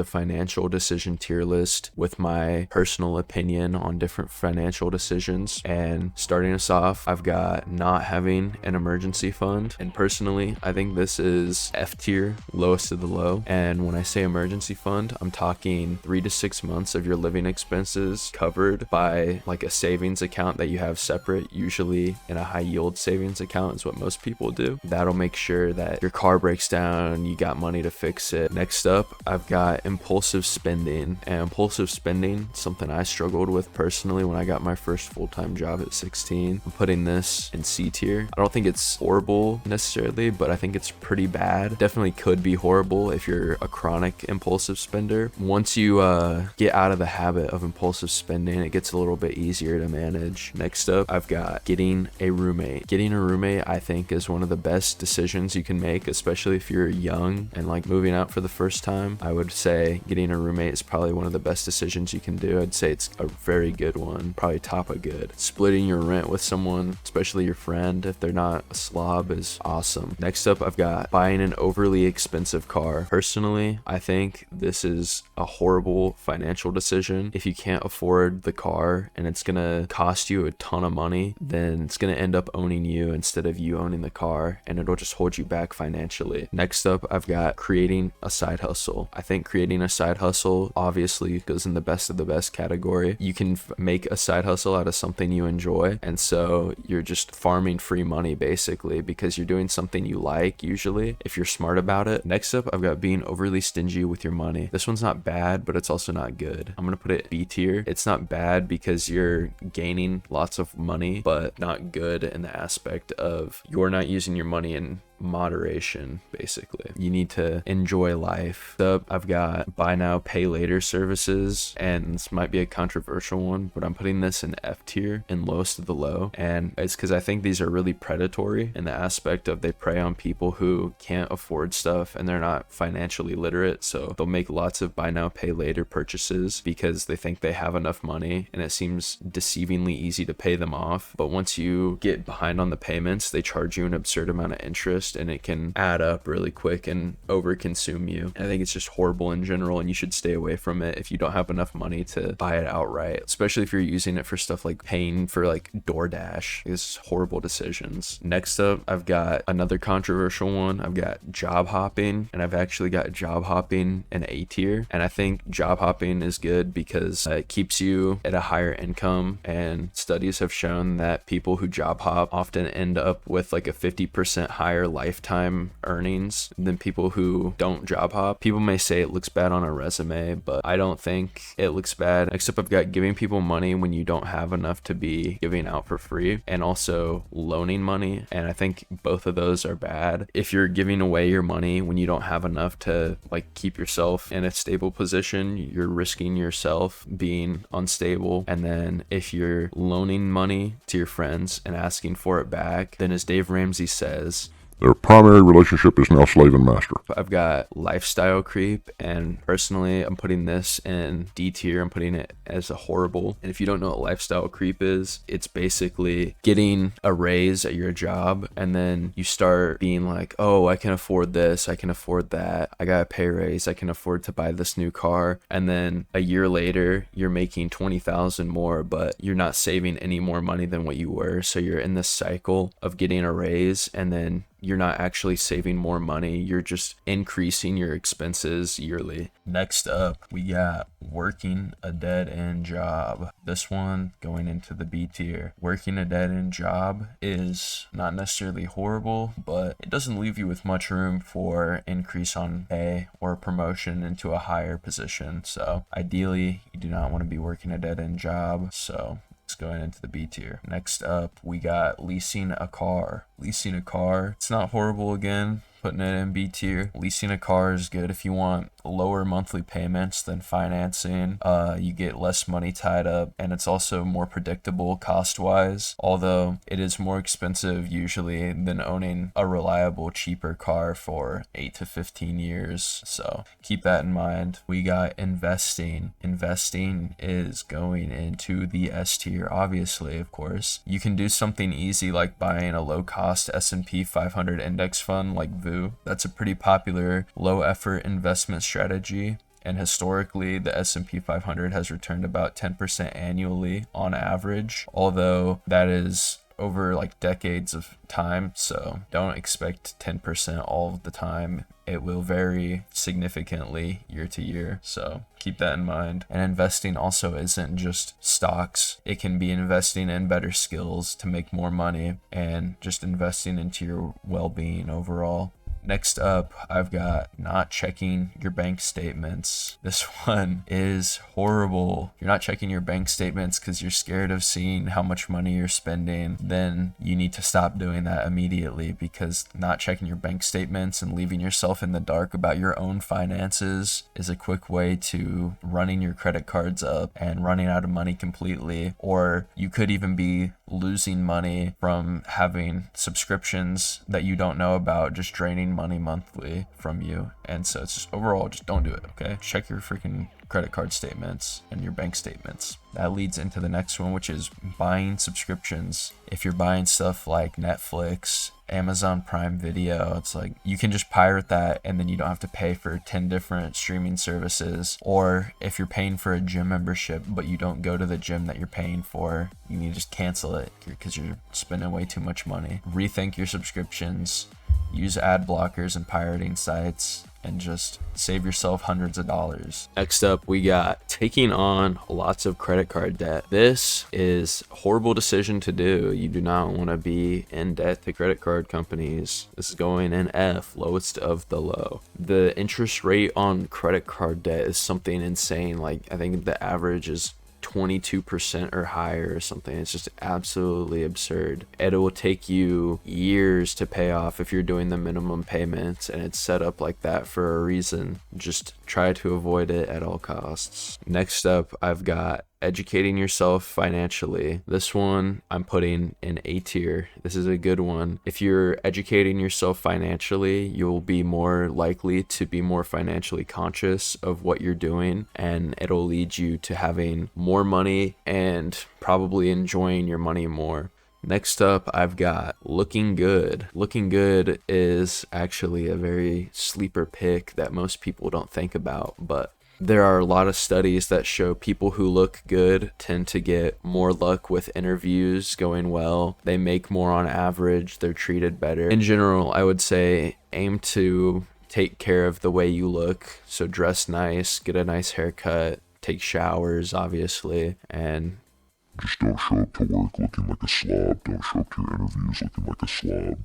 the financial decision tier list with my personal opinion on different financial decisions. And starting us off, I've got not having an emergency fund. And personally, I think this is F tier, lowest of the low. And when I say emergency fund, I'm talking 3 to 6 months of your living expenses covered by like a savings account that you have separate, usually in a high yield savings account is what most people do. That'll make sure that your car breaks down, you got money to fix it. Next up, I've got impulsive spending. And impulsive spending, something I struggled with personally when I got my first full-time job at 16. I'm putting this in C tier. I don't think it's horrible necessarily, but I think it's pretty bad. Definitely could be horrible if you're a chronic impulsive spender. Once you get out of the habit of impulsive spending, it gets a little bit easier to manage. Next up, I've got getting a roommate. Getting a roommate, I think, is one of the best decisions you can make, especially if you're young and like moving out for the first time. I would say getting a roommate is probably one of the best decisions you can do. I'd say it's a very good one, probably top of good. Splitting your rent with someone, especially your friend, if they're not a slob, is awesome. Next up, I've got buying an overly expensive car. Personally, I think this is a horrible financial decision. If you can't afford the car and it's gonna cost you a ton of money, then it's gonna end up owning you instead of you owning the car, and it'll just hold you back financially. Next up, I've got creating a side hustle. I think creating a side hustle obviously goes in the best of the best category. You can make a side hustle out of something you enjoy, and so you're just farming free money basically because you're doing something you like usually if you're smart about it. Next up, I've got being overly stingy with your money. This one's not bad, but it's also not good. I'm gonna put it B tier. It's not bad because you're gaining lots of money, but not good in the aspect of you're not using your money in moderation. Basically, you need to enjoy life. So I've got buy now pay later services, and this might be a controversial one, but I'm putting this in F tier and lowest of the low. And it's because I think these are really predatory in the aspect of they prey on people who can't afford stuff and they're not financially literate, so they'll make lots of buy now pay later purchases because they think they have enough money, and it seems deceivingly easy to pay them off. But once you get behind on the payments, they charge you an absurd amount of interest, and it can add up really quick and overconsume you. And I think it's just horrible in general, and you should stay away from it if you don't have enough money to buy it outright, especially if you're using it for stuff like paying for like DoorDash. It's horrible decisions. Next up, I've got another controversial one. I've got job hopping, and I've actually got job hopping in A tier. And I think job hopping is good because it keeps you at a higher income, and studies have shown that people who job hop often end up with like a 50% higher lifetime earnings than people who don't job hop. People may say it looks bad on a resume, but I don't think it looks bad. Next up, I've got giving people money when you don't have enough to be giving out for free, and also loaning money. And I think both of those are bad. If you're giving away your money when you don't have enough to like keep yourself in a stable position, you're risking yourself being unstable. And then if you're loaning money to your friends and asking for it back, then as Dave Ramsey says, their primary relationship is now slave and master. I've got lifestyle creep, and personally, I'm putting this in D tier. I'm putting it as a horrible. And if you don't know what lifestyle creep is, it's basically getting a raise at your job, and then you start being like, oh, I can afford this, I can afford that, I got a pay raise, I can afford to buy this new car. And then a year later, you're making 20,000 more, but you're not saving any more money than what you were. So you're in this cycle of getting a raise, and then you're not actually saving more money. You're just increasing your expenses yearly. Next up, we got working a dead-end job. This one going into the B tier. Working a dead-end job is not necessarily horrible, but it doesn't leave you with much room for increase on pay or promotion into a higher position. So ideally, you do not want to be working a dead-end job. So going into the B tier. Next up, we got leasing a car. Leasing a car, it's not horrible again. Putting it in B tier. Leasing a car is good if you want lower monthly payments than financing. You get less money tied up, and it's also more predictable cost-wise, although it is more expensive usually than owning a reliable, cheaper car for 8 to 15 years. So keep that in mind. We got investing. Investing is going into the S tier, obviously, of course. You can do something easy like buying a low-cost S&P 500 index fund like VU. That's a pretty popular low-effort investment strategy. And historically, the S&P 500 has returned about 10% annually on average, although that is over like decades of time, so don't expect 10% all of the time. It will vary significantly year to year, so keep that in mind. And investing also isn't just stocks. It can be investing in better skills to make more money and just investing into your well-being overall. Next up, I've got not checking your bank statements. This one is horrible. You're not checking your bank statements because you're scared of seeing how much money you're spending. Then you need to stop doing that immediately, because not checking your bank statements and leaving yourself in the dark about your own finances is a quick way to running your credit cards up and running out of money completely. Or you could even be losing money from having subscriptions that you don't know about just draining money monthly from you. And so it's just overall, just don't do it, okay? Check your freaking credit card statements and your bank statements. That leads into the next one, which is buying subscriptions. If you're buying stuff like Netflix, Amazon Prime Video, it's like you can just pirate that and then you don't have to pay for 10 different streaming services. Or if you're paying for a gym membership but you don't go to the gym that you're paying for, you need to just cancel it because you're spending way too much money. Rethink your subscriptions, use ad blockers and pirating sites, and just save yourself hundreds of dollars. Next up, we got taking on lots of credit card debt. This is a horrible decision to do. You do not want to be in debt to credit card companies. This is going in F, lowest of the low. The interest rate on credit card debt is something insane. Like, I think the average is 22% or higher or something. It's just absolutely absurd. It will take you years to pay off if you're doing the minimum payments, and it's set up like that for a reason. Just try to avoid it at all costs. Next up, I've got educating yourself financially. This one I'm putting in A tier. This is a good one. If you're educating yourself financially, you'll be more likely to be more financially conscious of what you're doing, and it'll lead you to having more money and probably enjoying your money more. Next up, I've got looking good. Looking good is actually a very sleeper pick that most people don't think about, but there are a lot of studies that show people who look good tend to get more luck with interviews going well. They make more on average. They're treated better. In general, I would say aim to take care of the way you look. So dress nice, get a nice haircut, take showers, obviously, and just don't show up to work looking like a slob. Don't show up to your interviews looking like a slob.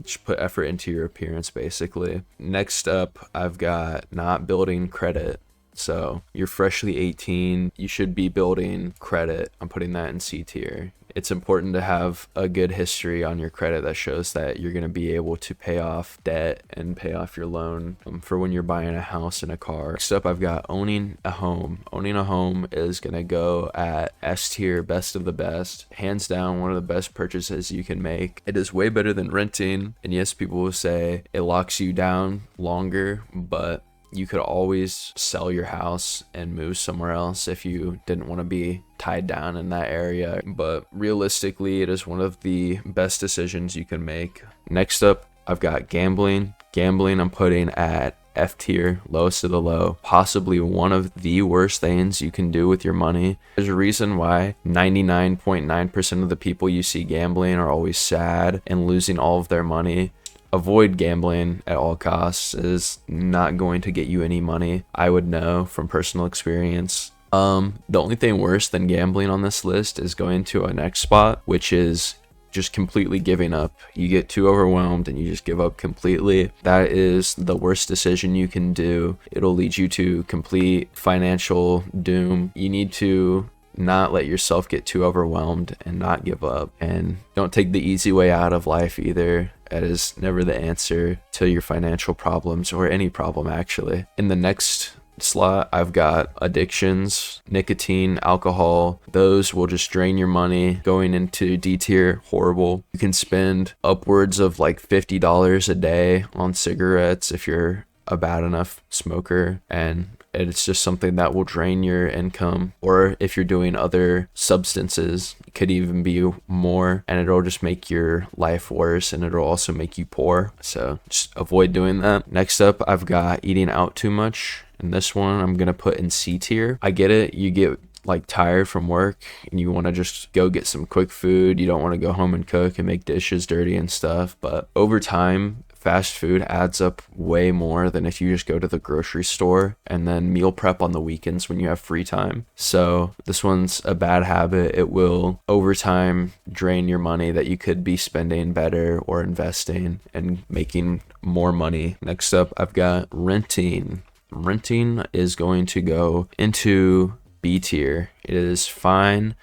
just put effort into your appearance, basically. Next up, I've got not building credit. So you're freshly 18, you should be building credit. I'm putting that in C tier. It's important to have a good history on your credit that shows that you're going to be able to pay off debt and pay off your loan for when you're buying a house and a car. Next up, I've got owning a home. Owning a home is going to go at S tier, best of the best. Hands down, one of the best purchases you can make. It is way better than renting. And yes, people will say it locks you down longer, but you could always sell your house and move somewhere else if you didn't want to be tied down in that area. But realistically, it is one of the best decisions you can make. Next up, I've got gambling. Gambling I'm putting at F tier, lowest of the low. Possibly one of the worst things you can do with your money. There's a reason why 99.9% of the people you see gambling are always sad and losing all of their money. Avoid gambling at all costs. It is not going to get you any money. I would know from personal experience. The only thing worse than gambling on this list is going to a next spot, which is just completely giving up. You get too overwhelmed and you just give up completely. That is the worst decision you can do. It'll lead you to complete financial doom. You need to not let yourself get too overwhelmed and not give up. And don't take the easy way out of life either. That is never the answer to your financial problems, or any problem actually. In the next slot, I've got addictions, nicotine, alcohol. Those will just drain your money. Going into D tier, horrible. You can spend upwards of like $50 a day on cigarettes if you're a bad enough smoker, and it's just something that will drain your income. Or if you're doing other substances, it could even be more, and it'll just make your life worse, and it'll also make you poor. So just avoid doing that. Next up, I've got eating out too much. and this one I'm gonna put in C tier. I get it, you get like tired from work and you want to just go get some quick food. You don't want to go home and cook and make dishes dirty and stuff, but over time fast food adds up way more than if you just go to the grocery store and then meal prep on the weekends when you have free time. So this one's a bad habit. It will over time drain your money that you could be spending better or investing and making more money. Next up, I've got renting. Renting is going to go into B tier. It is fine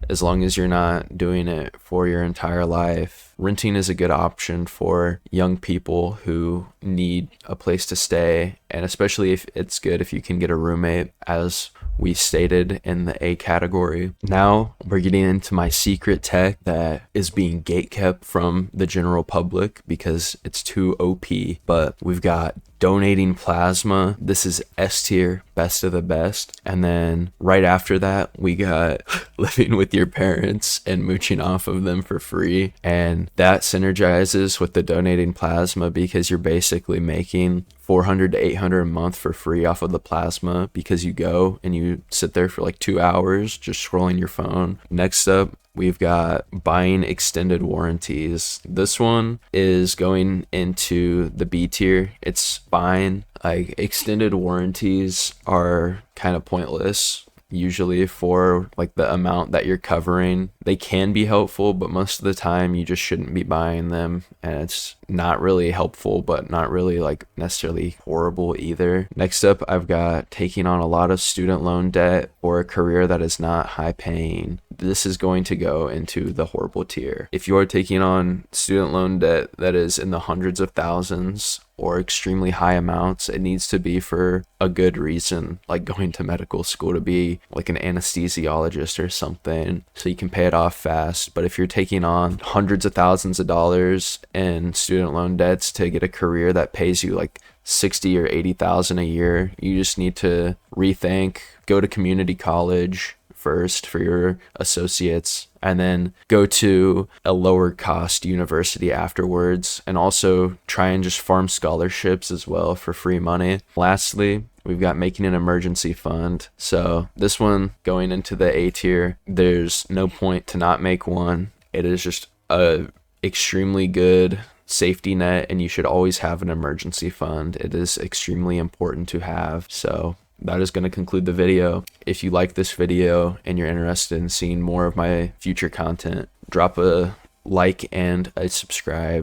as long as you're not doing it for your entire life. Renting is a good option for young people who need a place to stay, and especially if it's good if you can get a roommate, as we stated in the A category. Now we're getting into my secret tech that is being gatekept from the general public because it's too OP, but we've got donating plasma. This is S tier, best of the best. And then right after that, we got living with your parents and mooching off of them for free. And that synergizes with the donating plasma because you're basically making $400 to $800 a month for free off of the plasma because you go and you sit there for like 2 hours just scrolling your phone. Next up, we've got buying extended warranties. This one is going into the B tier. It's fine. Like, extended warranties are kind of pointless usually for like the amount that you're covering. They can be helpful, but most of the time you just shouldn't be buying them, and it's not really helpful but not really like necessarily horrible either. Next up, I've got taking on a lot of student loan debt or a career that is not high paying. This is going to go into the horrible tier. If you are taking on student loan debt that is in the hundreds of thousands or extremely high amounts, it needs to be for a good reason, like going to medical school to be like an anesthesiologist or something, so you can pay it off fast. But if you're taking on hundreds of thousands of dollars in student loan debts to get a career that pays you like 60 or 80,000 a year, you just need to rethink. Go to community college first for your associates, and then go to a lower cost university afterwards, and also try and just farm scholarships as well for free money. Lastly, we've got making an emergency fund. So this one going into the A tier. There's no point to not make one. It is just a extremely good safety net, and you should always have an emergency fund. It is extremely important to have. So that is going to conclude the video. If you like this video and you're interested in seeing more of my future content, drop a like and a subscribe.